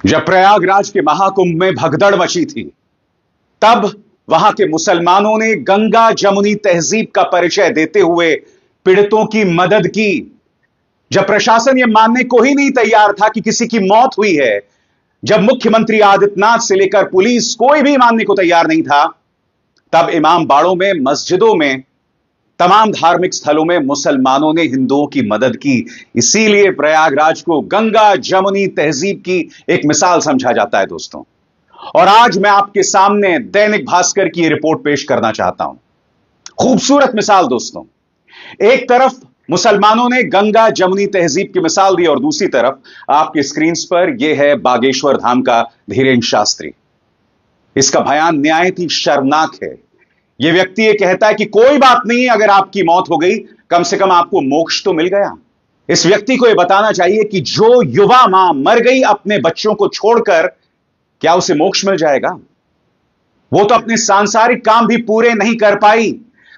जब प्रयागराज के महाकुंभ में भगदड़ मची थी, तब वहां के मुसलमानों ने गंगा जमुनी तहजीब का परिचय देते हुए पीड़ितों की मदद की। जब प्रशासन यह मानने को ही नहीं तैयार था कि किसी की मौत हुई है, जब मुख्यमंत्री आदित्यनाथ से लेकर पुलिस कोई भी मानने को तैयार नहीं था, तब इमाम बाड़ों में, मस्जिदों में, तमाम धार्मिक स्थलों में मुसलमानों ने हिंदुओं की मदद की। इसीलिए प्रयागराज को गंगा जमुनी तहजीब की एक मिसाल समझा जाता है दोस्तों। और आज मैं आपके सामने दैनिक भास्कर की रिपोर्ट पेश करना चाहता हूं। खूबसूरत मिसाल दोस्तों। एक तरफ मुसलमानों ने गंगा जमुनी तहजीब की मिसाल दी और दूसरी तरफ आपकी स्क्रीन पर यह है बागेश्वर धाम का धीरेन्द्र शास्त्री। इसका बयान निहायत ही शर्मनाक है। यह व्यक्ति यह कहता है कि कोई बात नहीं, अगर आपकी मौत हो गई, कम से कम आपको मोक्ष तो मिल गया। इस व्यक्ति को यह बताना चाहिए कि जो युवा मां मर गई अपने बच्चों को छोड़कर, क्या उसे मोक्ष मिल जाएगा? वो तो अपने सांसारिक काम भी पूरे नहीं कर पाई।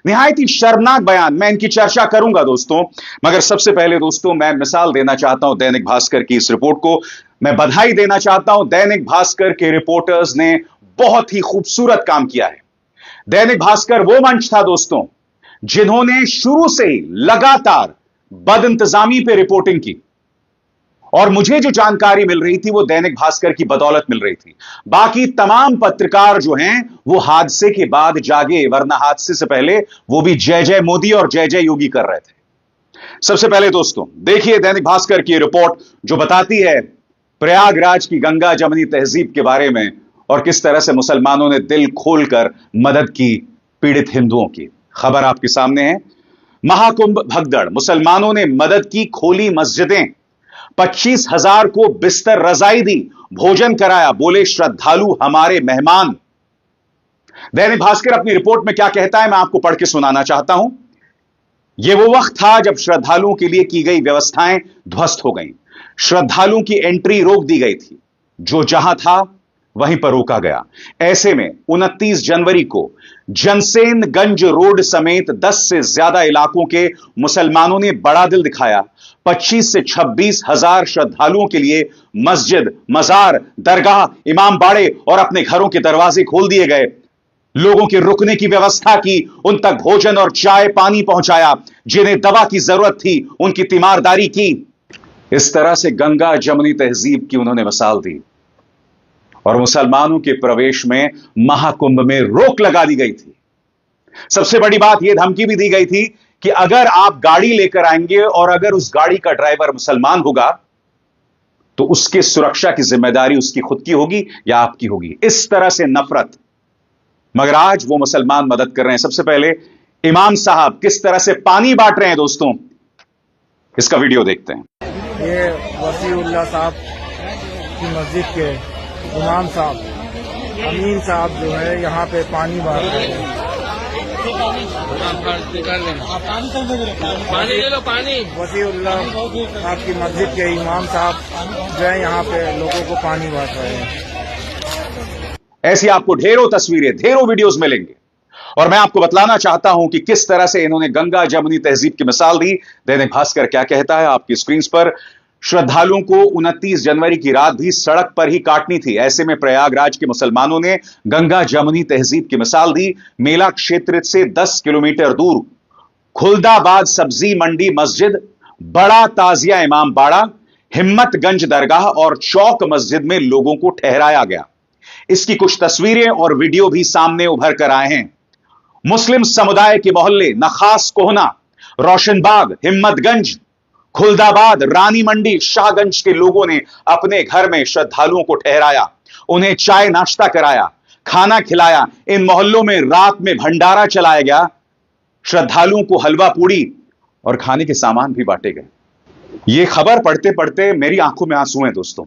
निहायत ही शर्मनाक बयान। मैं इनकी चर्चा करूंगा दोस्तों, मगर सबसे पहले दोस्तों मैं मिसाल देना चाहता हूं दैनिक भास्कर की इस रिपोर्ट को। मैं बधाई देना चाहता हूं, दैनिक भास्कर के रिपोर्टर्स ने बहुत ही खूबसूरत काम किया है। दैनिक भास्कर वो मंच था दोस्तों जिन्होंने शुरू से ही लगातार बदइंतजामी पे रिपोर्टिंग की, और मुझे जो जानकारी मिल रही थी वो दैनिक भास्कर की बदौलत मिल रही थी। बाकी तमाम पत्रकार जो हैं वो हादसे के बाद जागे, वरना हादसे से पहले वो भी जय जय मोदी और जय जय योगी कर रहे थे। सबसे पहले दोस्तों देखिए दैनिक भास्कर की रिपोर्ट जो बताती है प्रयागराज की गंगा जमुनी तहजीब के बारे में और किस तरह से मुसलमानों ने दिल खोलकर मदद की पीड़ित हिंदुओं की। खबर आपके सामने है। महाकुंभ भगदड़, मुसलमानों ने मदद की, खोली मस्जिदें, 25,000 को बिस्तर रजाई दी, भोजन कराया, बोले श्रद्धालु हमारे मेहमान। दैनिक भास्कर अपनी रिपोर्ट में क्या कहता है मैं आपको पढ़ के सुनाना चाहता हूं। यह वो वक्त था जब श्रद्धालुओं के लिए की गई व्यवस्थाएं ध्वस्त हो गईं। श्रद्धालुओं की एंट्री रोक दी गई थी, जो जहां था वहीं पर रोका गया। ऐसे में 29 जनवरी को जनसेनगंज रोड समेत 10 से ज्यादा इलाकों के मुसलमानों ने बड़ा दिल दिखाया। 25 से 26,000 श्रद्धालुओं के लिए मस्जिद, मजार, दरगाह, इमाम बाड़े और अपने घरों के दरवाजे खोल दिए गए। लोगों के रुकने की व्यवस्था की, उन तक भोजन और चाय पानी पहुंचाया, जिन्हें दवा की जरूरत थी उनकी तीमारदारी की। इस तरह से गंगा जमुनी तहजीब की उन्होंने मिसाल दी और मुसलमानों के प्रवेश में महाकुंभ में रोक लगा दी गई थी। सबसे बड़ी बात यह धमकी भी दी गई थी कि अगर आप गाड़ी लेकर आएंगे और अगर उस गाड़ी का ड्राइवर मुसलमान होगा तो उसके सुरक्षा की जिम्मेदारी उसकी खुद की होगी या आपकी होगी। इस तरह से नफरत। मगर आज वो मुसलमान मदद कर रहे हैं। सबसे पहले इमाम साहब किस तरह से पानी बांट रहे हैं दोस्तों, इसका वीडियो देखते हैं। ये वसीउल्लाह साहब की मस्जिद के इमाम साहब, अमीन साहब जो है यहाँ पे पानी बांट रहे हैं। पानी ले लो, पानी। वसीउल्लाह साहब की मस्जिद के इमाम साहब जो है यहाँ पे लोगों को पानी बांट रहे हैं। ऐसी आपको ढेरों तस्वीरें, ढेरों वीडियोस मिलेंगे और मैं आपको बतलाना चाहता हूं कि किस तरह से इन्होंने गंगा जमुनी तहजीब की मिसाल दी। दैनिक भास्कर क्या कहता है आपकी स्क्रीन पर। श्रद्धालुओं को 29 जनवरी की रात भी सड़क पर ही काटनी थी। ऐसे में प्रयागराज के मुसलमानों ने गंगा जमुनी तहजीब की मिसाल दी। मेला क्षेत्र से 10 किलोमीटर दूर खुलदाबाद सब्जी मंडी मस्जिद, बड़ा ताजिया इमाम बाड़ा, हिम्मतगंज दरगाह और चौक मस्जिद में लोगों को ठहराया गया। इसकी कुछ तस्वीरें और वीडियो भी सामने उभर कर आए हैं। मुस्लिम समुदाय के मोहल्ले नखास कोहना, रोशनबाग, हिम्मतगंज, खुलदाबाद, रानी मंडी, शाहगंज के लोगों ने अपने घर में श्रद्धालुओं को ठहराया, उन्हें चाय नाश्ता कराया, खाना खिलाया। इन मोहल्लों में रात में भंडारा चलाया गया। श्रद्धालुओं को हलवा पूड़ी और खाने के सामान भी बांटे गए। यह खबर पढ़ते पढ़ते मेरी आंखों में आंसू हैं दोस्तों,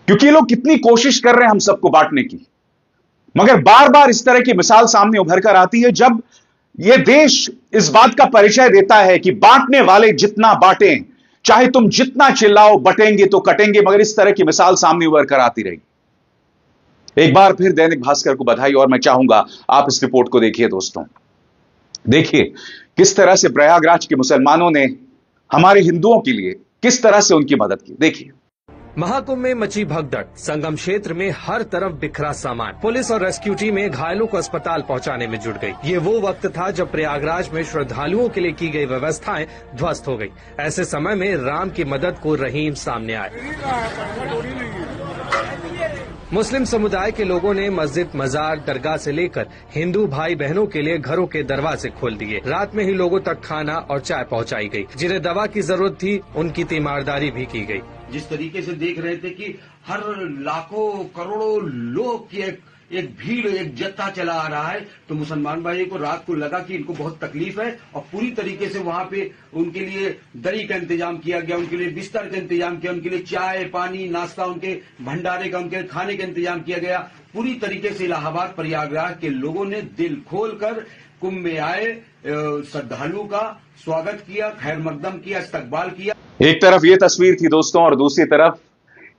क्योंकि ये लोग कितनी कोशिश कर रहे हैं हम सबको बांटने की, मगर बार बार इस तरह की मिसाल सामने उभर कर आती है जब यह देश इस बात का परिचय देता है कि बांटने वाले जितना बांटें, चाहे तुम जितना चिल्लाओ, बटेंगे तो कटेंगे। मगर इस तरह की मिसाल सामने उभर कर आती रही। एक बार फिर दैनिक भास्कर को बधाई और मैं चाहूंगा आप इस रिपोर्ट को देखिए दोस्तों। देखिए किस तरह से प्रयागराज के मुसलमानों ने हमारे हिंदुओं के लिए किस तरह से उनकी मदद की। देखिए महाकुंभ में मची भगदड़, संगम क्षेत्र में हर तरफ बिखरा सामान। पुलिस और रेस्क्यू टीमें घायलों को अस्पताल पहुंचाने में जुट गई। ये वो वक्त था जब प्रयागराज में श्रद्धालुओं के लिए की गई व्यवस्थाएं ध्वस्त हो गई। ऐसे समय में राम की मदद को रहीम सामने आए। मुस्लिम समुदाय के लोगों ने मस्जिद, मजार, दरगाह से लेकर हिंदू भाई बहनों के लिए घरों के दरवाजे खोल दिए। रात में ही लोगों तक खाना और चाय पहुंचाई गई। जिन्हें दवा की जरूरत थी, उनकी तीमारदारी भी की गई। जिस तरीके से देख रहे थे कि हर लाखों करोड़ों लोग की एक भीड़, एक जत्था चला आ रहा है, तो मुसलमान भाइयों को रात को लगा कि इनको बहुत तकलीफ है और पूरी तरीके से वहां पे उनके लिए दरी का इंतजाम किया गया, उनके लिए बिस्तर का इंतजाम किया, उनके लिए चाय, पानी, नाश्ता, उनके भंडारे का, उनके खाने का इंतजाम किया गया। पूरी तरीके से इलाहाबाद, प्रयागराज के लोगों ने दिल खोलकर कुंभ में आए श्रद्धालुओं का स्वागत किया, खैर मकदम किया, इस्तकबाल किया। एक तरफ ये तस्वीर थी दोस्तों, और दूसरी तरफ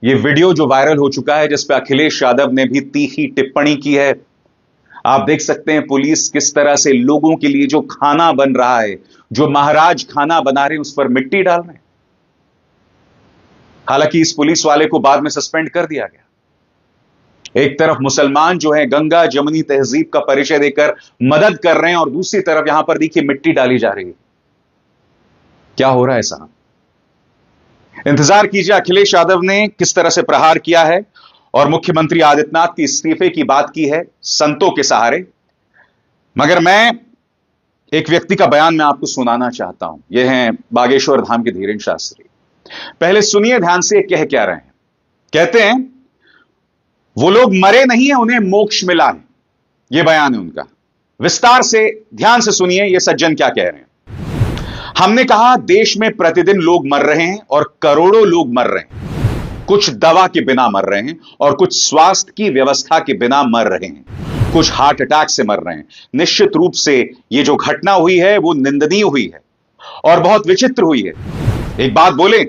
ये वीडियो जो वायरल हो चुका है, जिसपे अखिलेश यादव ने भी तीखी टिप्पणी की है। आप देख सकते हैं पुलिस किस तरह से लोगों के लिए जो खाना बन रहा है, जो महाराज खाना बना रहे हैं, उस पर मिट्टी डाल रहे हैं। हालांकि इस पुलिस वाले को बाद में सस्पेंड कर दिया गया। एक तरफ मुसलमान जो है गंगा जमुनी तहजीब का परिचय देकर मदद कर रहे हैं, और दूसरी तरफ यहां पर देखिए मिट्टी डाली जा रही है। क्या हो रहा है साहब? इंतजार कीजिए अखिलेश यादव ने किस तरह से प्रहार किया है, और मुख्यमंत्री आदित्यनाथ की इस्तीफे की बात की है संतों के सहारे। मगर मैं एक व्यक्ति का बयान मैं आपको सुनाना चाहता हूं। यह हैं बागेश्वर धाम के धीरेन्द्र शास्त्री। पहले सुनिए ध्यान से कह क्या रहे हैं। कहते हैं वो लोग मरे नहीं है, उन्हें मोक्ष मिला है। यह बयान है उनका। विस्तार से ध्यान से सुनिए यह सज्जन क्या कह रहे हैं। हमने कहा देश में प्रतिदिन लोग मर रहे हैं और करोड़ों लोग मर रहे हैं। कुछ दवा के बिना मर रहे हैं और कुछ स्वास्थ्य की व्यवस्था के बिना मर रहे हैं। कुछ हार्ट अटैक से मर रहे हैं। निश्चित रूप से यह जो घटना हुई है वो निंदनीय हुई है और बहुत विचित्र हुई है। एक बात बोले,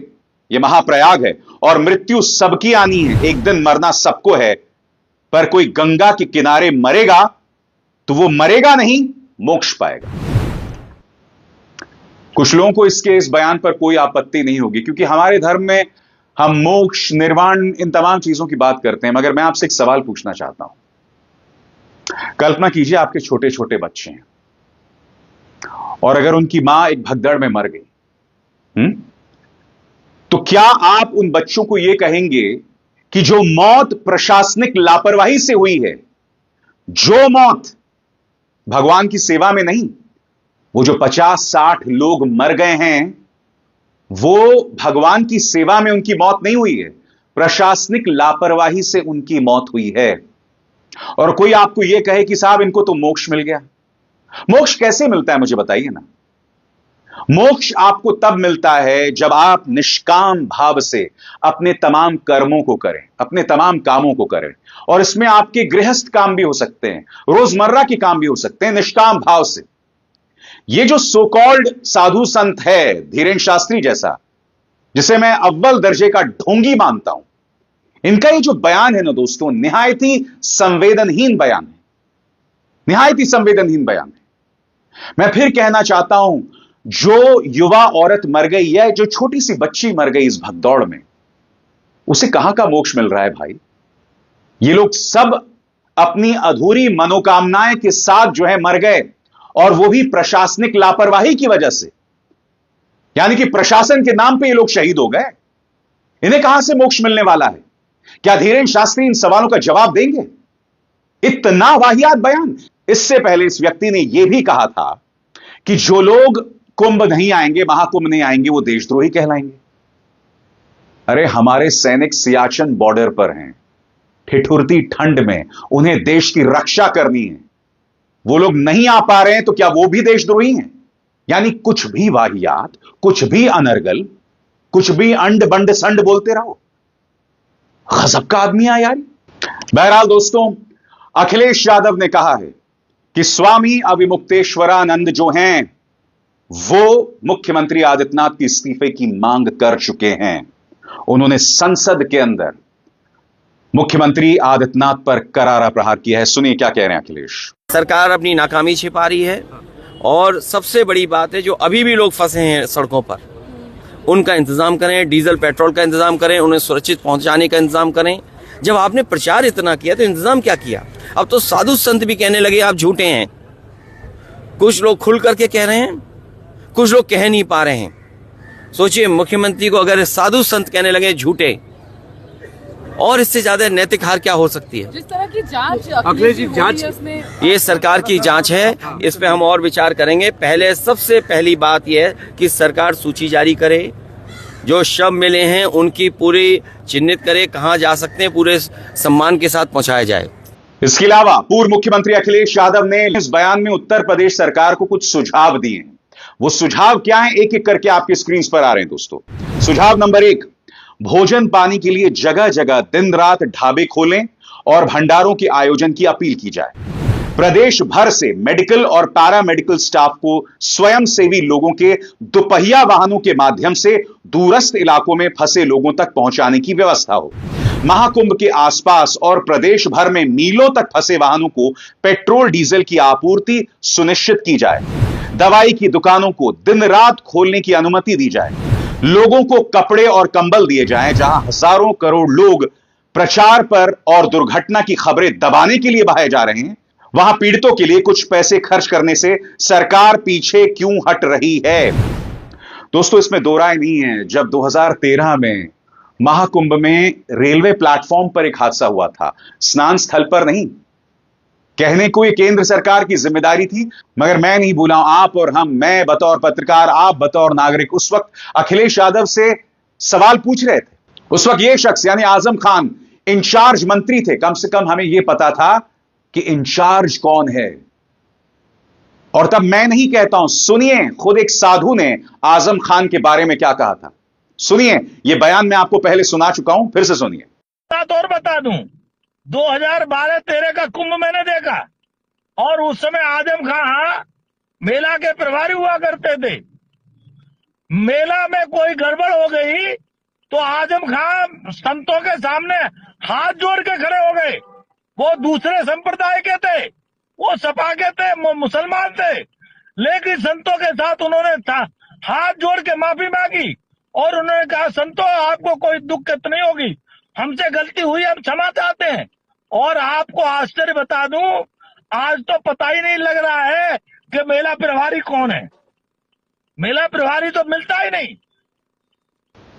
यह महाप्रयाग है और मृत्यु सबकी आनी है। एक दिन मरना सबको है, पर कोई गंगा के किनारे मरेगा तो वो मरेगा नहीं, मोक्ष पाएगा। कुछ लोगों को इस बयान पर कोई आपत्ति नहीं होगी, क्योंकि हमारे धर्म में हम मोक्ष, निर्वाण, इन तमाम चीजों की बात करते हैं। मगर मैं आपसे एक सवाल पूछना चाहता हूं। कल्पना कीजिए आपके छोटे छोटे बच्चे हैं और अगर उनकी मां एक भगदड़ में मर गई, तो क्या आप उन बच्चों को यह कहेंगे कि जो मौत प्रशासनिक लापरवाही से हुई है, जो मौत भगवान की सेवा में नहीं, वो जो 50-60 लोग मर गए हैं, वो भगवान की सेवा में उनकी मौत नहीं हुई है, प्रशासनिक लापरवाही से उनकी मौत हुई है। और कोई आपको यह कहे कि साहब इनको तो मोक्ष मिल गया। मोक्ष कैसे मिलता है मुझे बताइए ना। मोक्ष आपको तब मिलता है जब आप निष्काम भाव से अपने तमाम कर्मों को करें, अपने तमाम कामों को करें। और इसमें आपके गृहस्थ काम भी हो सकते हैं, रोजमर्रा के काम भी हो सकते हैं, निष्काम भाव से। ये जो सो कॉल्ड साधु संत है धीरेन्द्र शास्त्री जैसा, जिसे मैं अव्वल दर्जे का ढोंगी मानता हूं, इनका ये जो बयान है ना दोस्तों, निहायत ही संवेदनहीन बयान है। निहायत ही संवेदनहीन बयान है। मैं फिर कहना चाहता हूं, जो युवा औरत मर गई है, जो छोटी सी बच्ची मर गई इस भगदौड़ में, उसे कहां का मोक्ष मिल रहा है भाई? ये लोग सब अपनी अधूरी मनोकामनाएं के साथ जो है मर गए, और वो भी प्रशासनिक लापरवाही की वजह से। यानी कि प्रशासन के नाम पे ये लोग शहीद हो गए। इन्हें कहां से मोक्ष मिलने वाला है? क्या धीरेन्द्र शास्त्री इन सवालों का जवाब देंगे? इतना वाहियात बयान। इससे पहले इस व्यक्ति ने यह भी कहा था कि जो लोग कुंभ नहीं आएंगे, महाकुंभ नहीं आएंगे, वो देशद्रोही कहलाएंगे। अरे हमारे सैनिक सियाचिन बॉर्डर पर हैं, ठिठुरती ठंड में उन्हें देश की रक्षा करनी है। वो लोग नहीं आ पा रहे हैं तो क्या वो भी देशद्रोही हैं? यानी कुछ भी वाहियात, कुछ भी अनर्गल, कुछ भी अंड बंड संड बोलते रहो। गजब का आदमी है यार। बहरहाल दोस्तों, अखिलेश यादव ने कहा है कि स्वामी अविमुक्तेश्वरानंद जो हैं, वो मुख्यमंत्री आदित्यनाथ के इस्तीफे की मांग कर चुके हैं। उन्होंने संसद के अंदर मुख्यमंत्री आदित्यनाथ पर करारा प्रहार किया है। सुनिए क्या कह रहे हैं अखिलेश। सरकार अपनी नाकामी छिपा रही है, और सबसे बड़ी बात है जो अभी भी लोग फंसे हैं सड़कों पर, उनका इंतजाम करें, डीजल पेट्रोल का इंतजाम करें, उन्हें सुरक्षित पहुंचाने का इंतजाम करें। जब आपने प्रचार इतना किया तो इंतजाम क्या किया? अब तो साधु संत भी कहने लगे आप झूठे हैं। कुछ लोग खुल करके कह रहे हैं, कुछ लोग कह नहीं पा रहे हैं। सोचिए, मुख्यमंत्री को अगर साधु संत कहने लगे झूठे, और इससे ज्यादा नैतिक हार क्या हो सकती है? जिस तरह की जांच अखिलेश जी जांच ये सरकार की जांच है, इस पे हम और विचार करेंगे। पहले सबसे पहली बात यह है कि सरकार सूची जारी करे, जो शव मिले हैं उनकी पूरी चिन्हित करे, कहां जा सकते हैं, पूरे सम्मान के साथ पहुंचाया जाए। इसके अलावा पूर्व मुख्यमंत्री अखिलेश यादव ने इस बयान में उत्तर प्रदेश सरकार को कुछ सुझाव दिए हैं। वो सुझाव क्या हैं, एक एक करके आपकी स्क्रीन पर आ रहे हैं दोस्तों। सुझाव नंबर 1, भोजन पानी के लिए जगह जगह दिन रात ढाबे खोलें और भंडारों के आयोजन की अपील की जाए। प्रदेश भर से मेडिकल और पैरामेडिकल स्टाफ को स्वयंसेवी लोगों के दोपहिया वाहनों के माध्यम से दूरस्थ इलाकों में फंसे लोगों तक पहुंचाने की व्यवस्था हो। महाकुंभ के आसपास और प्रदेश भर में मीलों तक फंसे वाहनों को पेट्रोल डीजल की आपूर्ति सुनिश्चित की जाए। दवाई की दुकानों को दिन रात खोलने की अनुमति दी जाए। लोगों को कपड़े और कंबल दिए जाएं। जहां हजारों करोड़ लोग प्रचार पर और दुर्घटना की खबरें दबाने के लिए बहाए जा रहे हैं, वहां पीड़ितों के लिए कुछ पैसे खर्च करने से सरकार पीछे क्यों हट रही है? दोस्तों, इसमें दो राय नहीं है। जब 2013 में महाकुंभ में रेलवे प्लेटफॉर्म पर एक हादसा हुआ था, स्नान स्थल पर नहीं, कहने को ये केंद्र सरकार की जिम्मेदारी थी, मगर मैं नहीं भूला हूं, आप और हम, मैं बतौर पत्रकार, आप बतौर नागरिक, उस वक्त अखिलेश यादव से सवाल पूछ रहे थे। उस वक्त ये शख्स यानी आजम खान इंचार्ज मंत्री थे। कम से कम हमें यह पता था कि इंचार्ज कौन है। और तब मैं नहीं कहता हूं, सुनिए खुद एक साधु ने आजम खान के बारे में क्या कहा था। सुनिए, यह बयान मैं आपको पहले सुना चुका हूं, फिर से सुनिए। बात और बता दूं, 2012-13 का कुंभ मैंने देखा, और उस समय आजम खान मेला के प्रभारी हुआ करते थे। मेला में कोई गड़बड़ हो गई तो आजम खान संतों के सामने हाथ जोड़ के खड़े हो गए। वो दूसरे संप्रदाय के थे, वो सपा के थे, मुसलमान थे, लेकिन संतों के साथ उन्होंने हाथ जोड़ के माफी मांगी और उन्होंने कहा, संतों आपको कोई दिक्कत नहीं होगी, हमसे गलती हुई, हम क्षमा चाहते हैं। और आपको आश्चर्य बता दूं, आज तो पता ही नहीं लग रहा है कि मेला प्रभारी कौन है। मेला प्रभारी तो मिलता ही नहीं।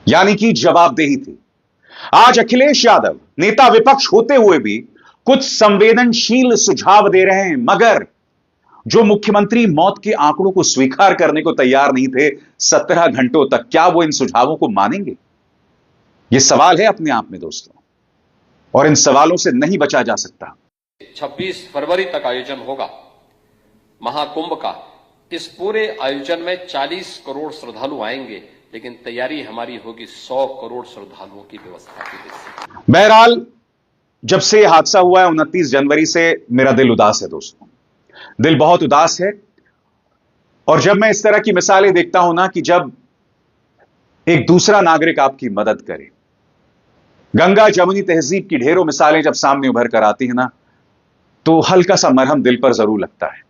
यानी कि जवाबदेही थी। आज अखिलेश यादव नेता विपक्ष होते हुए भी कुछ संवेदनशील सुझाव दे रहे हैं, मगर जो मुख्यमंत्री मौत के आंकड़ों को स्वीकार करने को तैयार नहीं थे 17 घंटों तक, क्या वो इन सुझावों को मानेंगे? यह सवाल है अपने आप में दोस्तों, और इन सवालों से नहीं बचा जा सकता। 26 फरवरी तक आयोजन होगा महाकुंभ का। इस पूरे आयोजन में 40 करोड़ श्रद्धालु आएंगे, लेकिन तैयारी हमारी होगी 100 करोड़ श्रद्धालुओं की व्यवस्था के लिए। बहरहाल, जब से हादसा हुआ है 29 जनवरी से मेरा दिल उदास है दोस्तों, दिल बहुत उदास है। और जब मैं इस तरह की मिसालें देखता हूं ना, कि जब एक दूसरा नागरिक आपकी मदद करे, गंगा जमुनी तहजीब की ढेरों मिसालें जब सामने उभर कर आती है ना, तो हल्का सा मरहम दिल पर जरूर लगता है।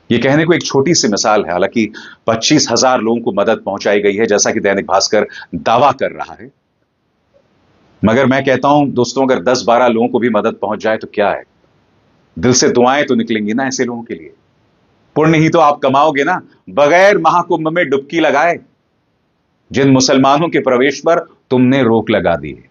यह कहने को एक छोटी सी मिसाल है, हालांकि 25,000 लोगों को मदद पहुंचाई गई है, जैसा कि दैनिक भास्कर दावा कर रहा है। मगर मैं कहता हूं दोस्तों, अगर 10-12 लोगों को भी मदद पहुंच जाए तो क्या है, दिल से दुआएं तो निकलेंगी ना ऐसे लोगों के लिए। पुण्य ही तो आप कमाओगे ना, बगैर महाकुंभ में डुबकी लगाए जिन मुसलमानों के प्रवेश पर तुमने रोक लगा दी है।